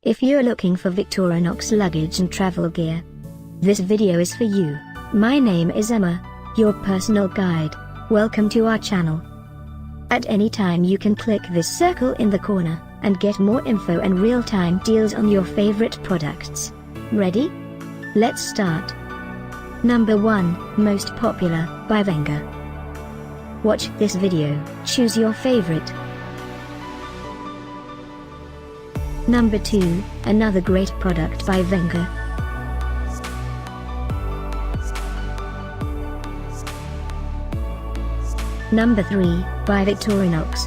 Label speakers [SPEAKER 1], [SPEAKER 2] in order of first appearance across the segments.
[SPEAKER 1] If you're looking for Victorinox luggage and travel gear, this video is for you. My name is Emma, your personal guide. Welcome to our channel. At any time you can click this circle in the corner, and get more info and real-time deals on your favorite products. Ready? Let's start. Number 1, Most Popular, by Wenger. Watch this video, choose your favorite. Number 2, another great product by Wenger. Number 3, by Victorinox.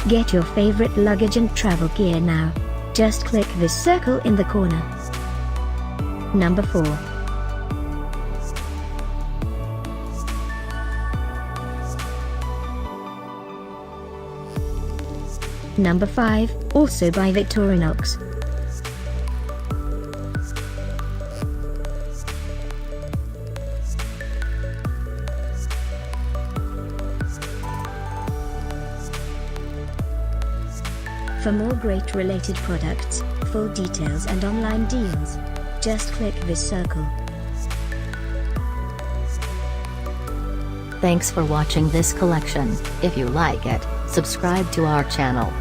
[SPEAKER 1] Get your favorite luggage and travel gear now. Just click this circle in the corner. Number 4. Number 5, also by Victorinox. For more great related products, full details and online deals, just click this circle.
[SPEAKER 2] Thanks for watching this collection. If you like it, subscribe to our channel.